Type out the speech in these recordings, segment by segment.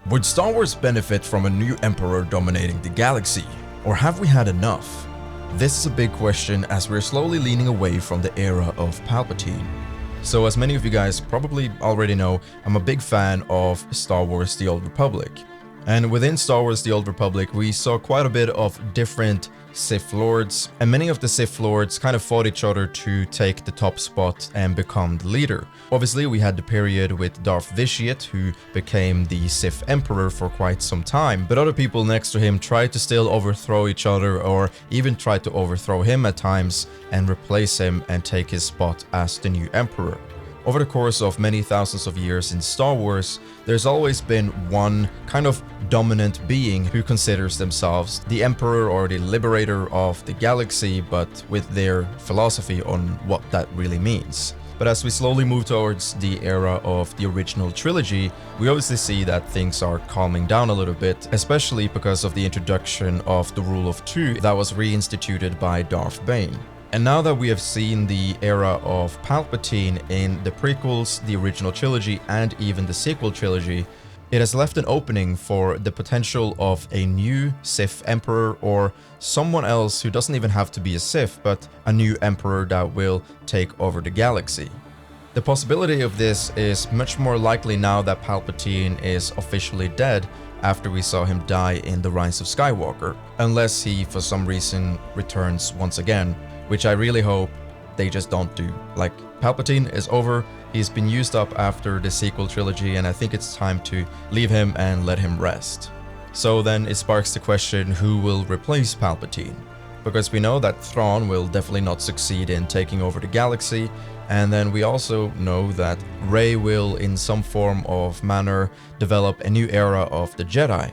Would Star Wars benefit from a new Emperor dominating the galaxy? Or have we had enough? This is a big question as we're slowly leaning away from the era of Palpatine. So as many of you guys probably already know, I'm a big fan of Star Wars The Old Republic. And within Star Wars The Old Republic, we saw quite a bit of different Sith Lords, and many of the Sith Lords kind of fought each other to take the top spot and become the leader. Obviously, we had the period with Darth Vitiate, who became the Sith Emperor for quite some time, but other people next to him tried to still overthrow each other, or even tried to overthrow him at times and replace him and take his spot as the new Emperor. Over the course of many thousands of years in Star Wars, there's always been one kind of dominant being who considers themselves the Emperor or the Liberator of the galaxy, but with their philosophy on what that really means. But as we slowly move towards the era of the original trilogy, we obviously see that things are calming down a little bit, especially because of the introduction of the Rule of Two that was reinstituted by Darth Bane. And now that we have seen the era of Palpatine in the prequels, the original trilogy, and even the sequel trilogy, it has left an opening for the potential of a new Sith Emperor, or someone else who doesn't even have to be a Sith, but a new Emperor that will take over the galaxy. The possibility of this is much more likely now that Palpatine is officially dead after we saw him die in The Rise of Skywalker, unless he for some reason returns once again, which I really hope they just don't do. Like, Palpatine is over, he's been used up after the sequel trilogy, and I think it's time to leave him and let him rest. So then it sparks the question, who will replace Palpatine? Because we know that Thrawn will definitely not succeed in taking over the galaxy, and then we also know that Rey will in some form of manner develop a new era of the Jedi.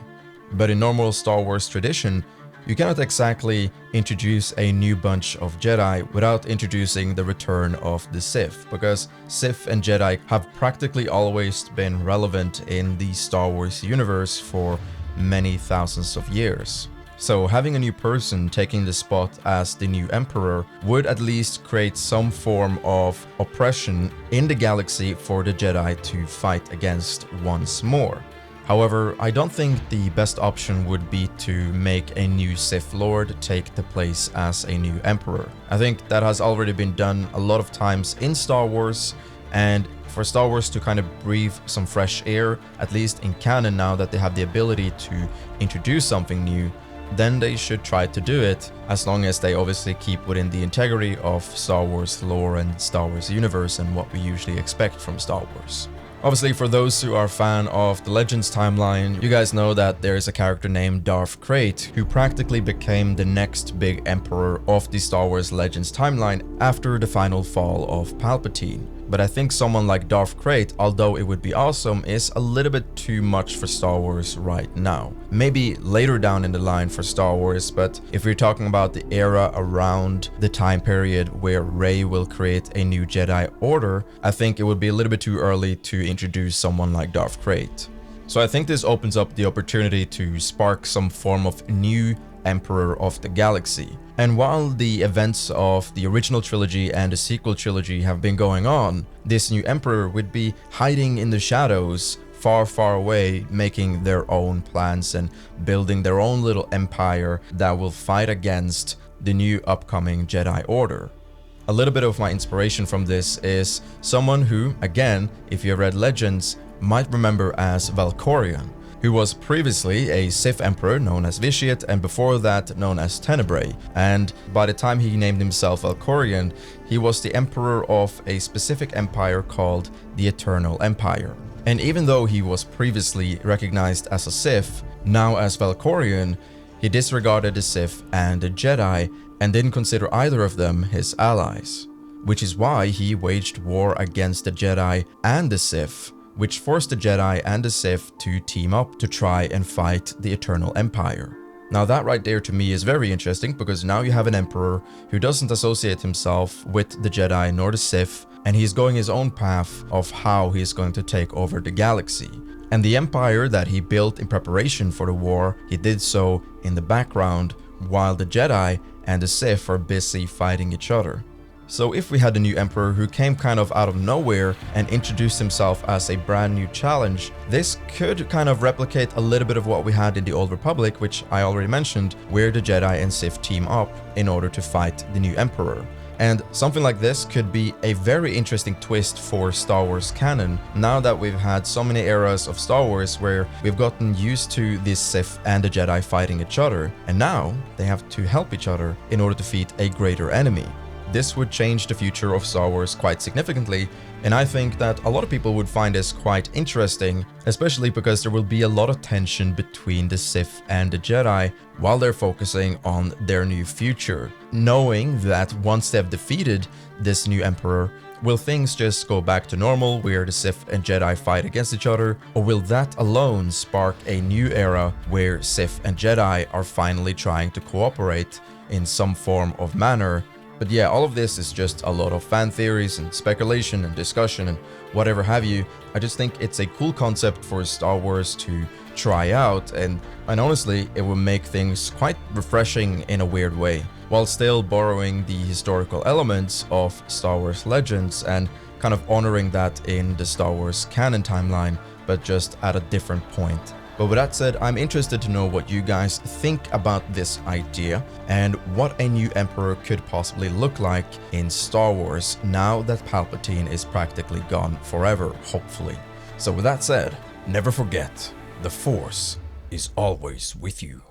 But in normal Star Wars tradition, you cannot exactly introduce a new bunch of Jedi without introducing the return of the Sith, because Sith and Jedi have practically always been relevant in the Star Wars universe for many thousands of years. So having a new person taking the spot as the new Emperor would at least create some form of oppression in the galaxy for the Jedi to fight against once more. However, I don't think the best option would be to make a new Sith Lord take the place as a new Emperor. I think that has already been done a lot of times in Star Wars, and for Star Wars to kind of breathe some fresh air, at least in canon now that they have the ability to introduce something new, then they should try to do it, as long as they obviously keep within the integrity of Star Wars lore and Star Wars universe and what we usually expect from Star Wars. Obviously, for those who are a fan of the Legends timeline, you guys know that there is a character named Darth Krayt who practically became the next big emperor of the Star Wars Legends timeline after the final fall of Palpatine. But I think someone like Darth Krayt, although it would be awesome, is a little bit too much for Star Wars right now. Maybe later down in the line for Star Wars, but if we're talking about the era around the time period where Rey will create a new Jedi Order, I think it would be a little bit too early to introduce someone like Darth Krayt. So I think this opens up the opportunity to spark some form of new Emperor of the galaxy. And while the events of the original trilogy and the sequel trilogy have been going on, this new Emperor would be hiding in the shadows, far, far away, making their own plans and building their own little empire that will fight against the new upcoming Jedi Order. A little bit of my inspiration from this is someone who, again, if you have read Legends, might remember as Valkorion, who was previously a Sith Emperor known as Vitiate, and before that known as Tenebrae. And by the time he named himself Valkorion, he was the emperor of a specific empire called the Eternal Empire. And even though he was previously recognized as a Sith, now as Valkorion, he disregarded the Sith and the Jedi and didn't consider either of them his allies. Which is why he waged war against the Jedi and the Sith, which forced the Jedi and the Sith to team up to try and fight the Eternal Empire. Now that right there to me is very interesting, because now you have an emperor who doesn't associate himself with the Jedi nor the Sith, and he's going his own path of how he's going to take over the galaxy. And the empire that he built in preparation for the war, he did so in the background while the Jedi and the Sith are busy fighting each other. So if we had a new emperor who came kind of out of nowhere and introduced himself as a brand new challenge, this could kind of replicate a little bit of what we had in the Old Republic, which I already mentioned, where the Jedi and Sith team up in order to fight the new emperor. And something like this could be a very interesting twist for Star Wars canon, now that we've had so many eras of Star Wars where we've gotten used to the Sith and the Jedi fighting each other, and now they have to help each other in order to defeat a greater enemy. This would change the future of Star Wars quite significantly, and I think that a lot of people would find this quite interesting, especially because there will be a lot of tension between the Sith and the Jedi while they're focusing on their new future, knowing that once they've defeated this new emperor, will things just go back to normal where the Sith and Jedi fight against each other, or will that alone spark a new era where Sith and Jedi are finally trying to cooperate in some form of manner? But yeah, all of this is just a lot of fan theories and speculation and discussion and whatever have you. I just think it's a cool concept for Star Wars to try out, and honestly, it will make things quite refreshing in a weird way, while still borrowing the historical elements of Star Wars Legends and kind of honoring that in the Star Wars canon timeline, but just at a different point. But with that said, I'm interested to know what you guys think about this idea and what a new emperor could possibly look like in Star Wars now that Palpatine is practically gone forever, hopefully. So with that said, never forget, the Force is always with you.